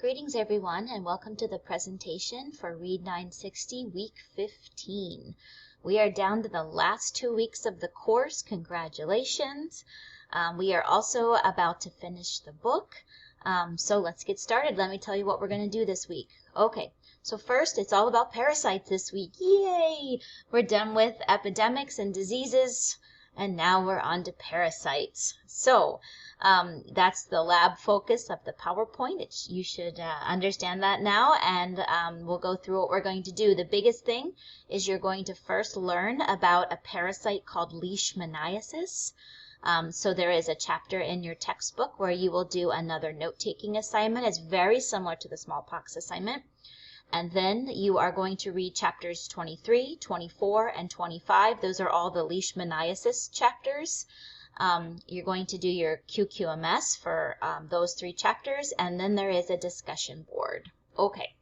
Greetings everyone, and welcome to the presentation for Read 960 Week 15. We are down to the last 2 weeks of the course. Congratulations. We are also about to finish the book. So let's get started. Let me tell you what we're going to do this week. Okay, so first it's all about parasites this week. Yay! We're done with epidemics and diseases, and now we're on to parasites. So that's the lab focus of the PowerPoint. You should understand that now, and we'll go through what we're going to do. The biggest thing is you're going to first learn about a parasite called leishmaniasis. So there is a chapter in your textbook where you will do another note-taking assignment. It's very similar to the smallpox assignment. And then you are going to read chapters 23, 24, and 25. Those are all the leishmaniasis chapters. You're going to do your QQMS for those 3 chapters, and then there is a discussion board. Okay,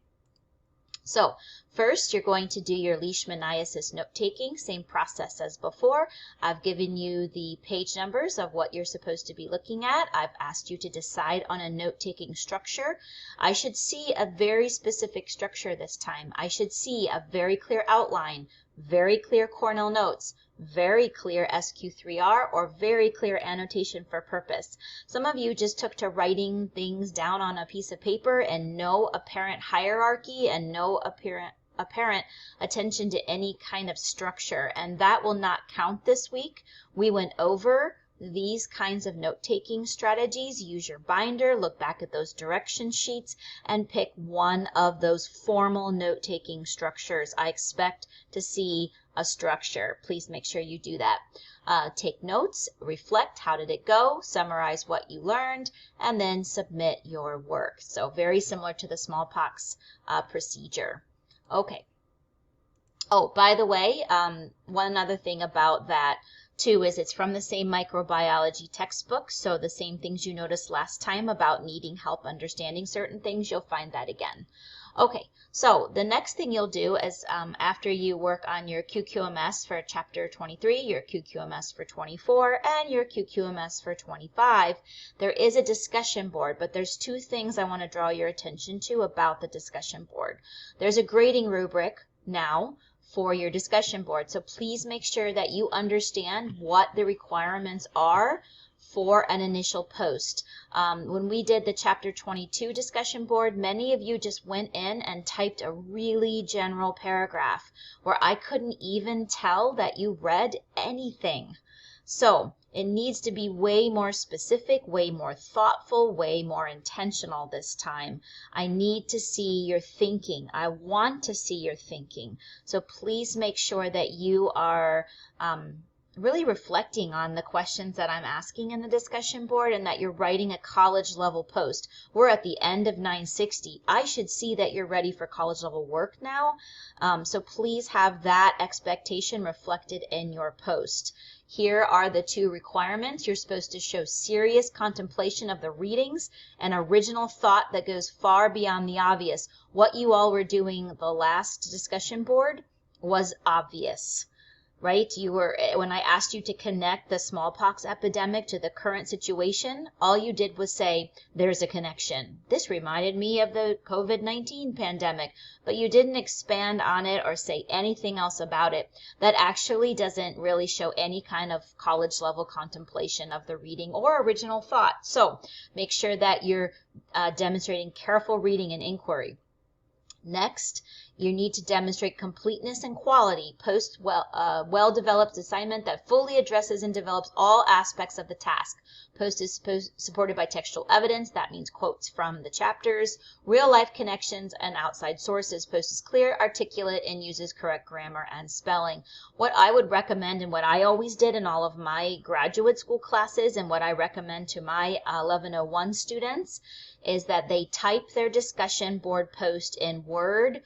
so first you're going to do your leishmaniasis note-taking, same process as before. I've given you the page numbers of what you're supposed to be looking at. I've asked you to decide on a note-taking structure. I should see a very specific structure this time. I should see a very clear outline, very clear Cornell notes, very clear SQ3R, or very clear annotation for purpose. Some of you just took to writing things down on a piece of paper and no apparent hierarchy and no apparent attention to any kind of structure, and that will not count this week. We went over these kinds of note-taking strategies. Use your binder, look back at those direction sheets, and pick one of those formal note-taking structures. I expect to see a structure. Please make sure you do that. Take notes, reflect, how did it go, summarize what you learned, and then submit your work. So very similar to the smallpox procedure. Okay. Oh, by the way, one other thing about that too is it's from the same microbiology textbook, so the same things you noticed last time about needing help understanding certain things, you'll find that again. Okay, so the next thing you'll do is after you work on your QQMS for chapter 23, your QQMS for 24, and your QQMS for 25, there is a discussion board, but there's 2 things I want to draw your attention to about the discussion board. There's a grading rubric now for your discussion board, so please make sure that you understand what the requirements are for an initial post. When we did the chapter 22 discussion board, many of you just went in and typed a really general paragraph where I couldn't even tell that you read anything. So it needs to be way more specific, way more thoughtful, way more intentional this time. I need to see your thinking. I want to see your thinking. So please make sure that you are really reflecting on the questions that I'm asking in the discussion board, and that you're writing a college level post. We're at the end of 960. I should see that you're ready for college level work now. So please have that expectation reflected in your post. Here are the 2 requirements. You're supposed to show serious contemplation of the readings and original thought that goes far beyond the obvious. What you all were doing the last discussion board was obvious. Right? When I asked you to connect the smallpox epidemic to the current situation, all you did was say, there's a connection. This reminded me of the COVID-19 pandemic, but you didn't expand on it or say anything else about it. That actually doesn't really show any kind of college level contemplation of the reading or original thought. So make sure that you're demonstrating careful reading and inquiry. Next, you need to demonstrate completeness and quality. Post well-developed assignment that fully addresses and develops all aspects of the task. Post is supported by textual evidence. That means quotes from the chapters, real-life connections, and outside sources. Post is clear, articulate, and uses correct grammar and spelling. What I would recommend, and what I always did in all of my graduate school classes, and what I recommend to my 1101 students, is that they type their discussion board post in Word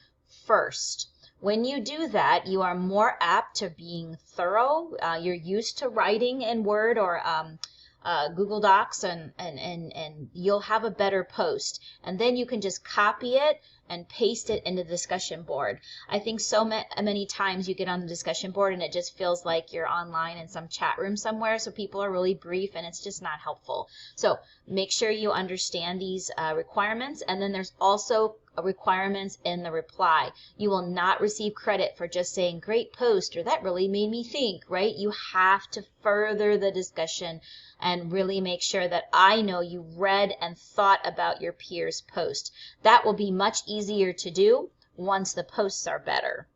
first. When you do that, you are more apt to being thorough. You're used to writing in Word or Google Docs, and you'll have a better post. And then you can just copy it and paste it into the discussion board. I think so many times you get on the discussion board and it just feels like you're online in some chat room somewhere, so people are really brief and it's just not helpful. So make sure you understand these requirements, and then there's also requirements in the reply. You will not receive credit for just saying great post or that really made me think, right? You have to further the discussion and really make sure that I know you read and thought about your peers' post. That will be much easier to do once the posts are better.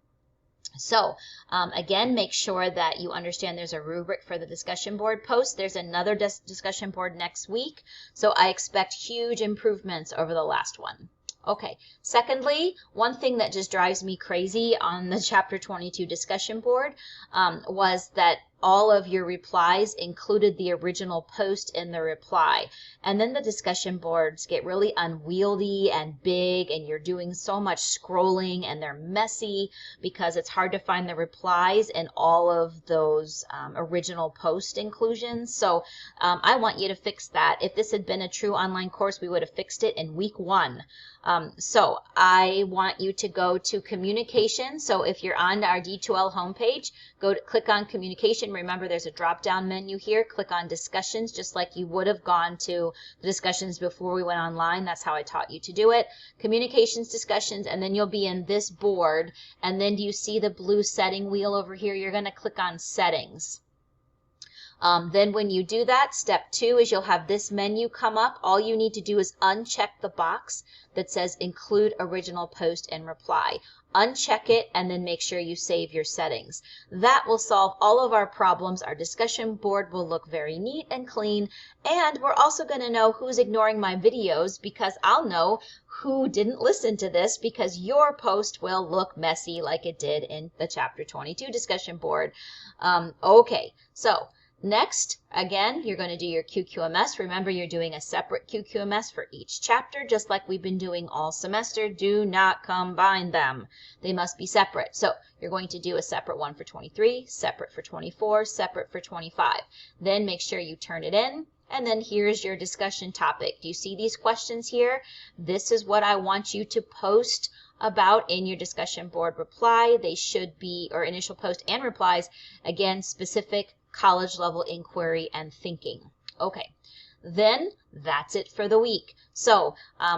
So again, make sure that you understand there's a rubric for the discussion board post. There's another discussion board next week, so I expect huge improvements over the last one. Okay, secondly, one thing that just drives me crazy on the Chapter 22 discussion board was that all of your replies included the original post in the reply. And then the discussion boards get really unwieldy and big, and you're doing so much scrolling, and they're messy because it's hard to find the replies in all of those original post inclusions. So I want you to fix that. If this had been a true online course, we would have fixed it in week 1. So I want you to go to communication. So if you're on our D2L homepage, click on communication. Remember, there's a drop-down menu here. Click on discussions, just like you would have gone to the discussions before we went online. That's how I taught you to do it. Communications, discussions, and then you'll be in this board. And then do you see the blue setting wheel over here? You're going to click on settings. Then when you do that, step 2 is you'll have this menu come up. All you need to do is uncheck the box that says include original post and reply. Uncheck it and then make sure you save your settings. That will solve all of our problems. Our discussion board will look very neat and clean, and we're also going to know who's ignoring my videos, because I'll know who didn't listen to this, because your post will look messy like it did in the Chapter 22 discussion board. Okay, so next, again, you're going to do your QQMS. Remember, you're doing a separate QQMS for each chapter, just like we've been doing all semester. Do not combine them. They must be separate. So you're going to do a separate one for 23, separate for 24, separate for 25. Then make sure you turn it in. And then here's your discussion topic. Do you see these questions here? This is what I want you to post about in your discussion board reply. They should be, or initial post and replies, again, specific college level inquiry and thinking. Okay, then that's it for the week. So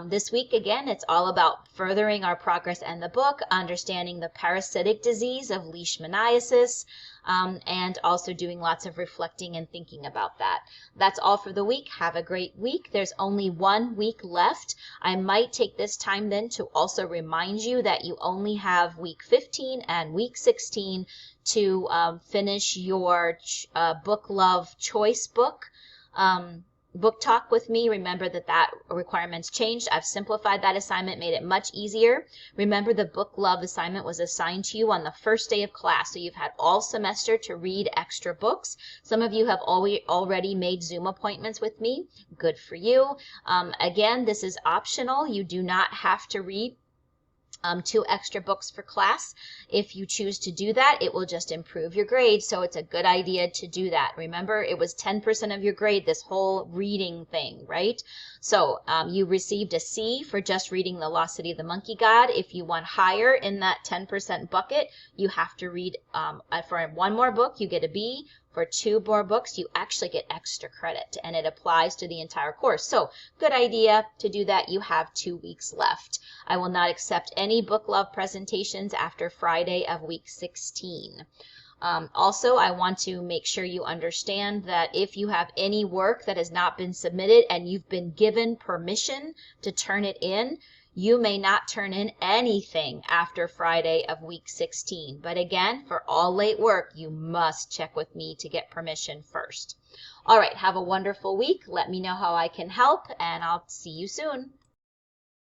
this week, again, it's all about furthering our progress in the book, understanding the parasitic disease of leishmaniasis, and also doing lots of reflecting and thinking about that. That's all for the week. Have a great week. There's only 1 week left. I might take this time then to also remind you that you only have week 15 and week 16 to finish your book love choice book. Book talk with me. Remember that requirement's changed. I've simplified that assignment, made it much easier. Remember, the book love assignment was assigned to you on the first day of class, so you've had all semester to read extra books. Some of you have already made Zoom appointments with me. Good for you. Again, this is optional. You do not have to read 2 extra books for class. If you choose to do that, it will just improve your grade, so it's a good idea to do that. Remember, it was 10% of your grade, this whole reading thing, right? So you received a C for just reading The Lost City of the Monkey God. If you want higher in that 10% bucket, you have to read, for 1 more book, you get a B. For 2 more books, you actually get extra credit, and it applies to the entire course. So, good idea to do that. You have 2 weeks left. I will not accept any book love presentations after Friday of week 16. Also, I want to make sure you understand that if you have any work that has not been submitted and you've been given permission to turn it in, you may not turn in anything after Friday of week 16. But again, for all late work, you must check with me to get permission first. All right, have a wonderful week. Let me know how I can help, and I'll see you soon.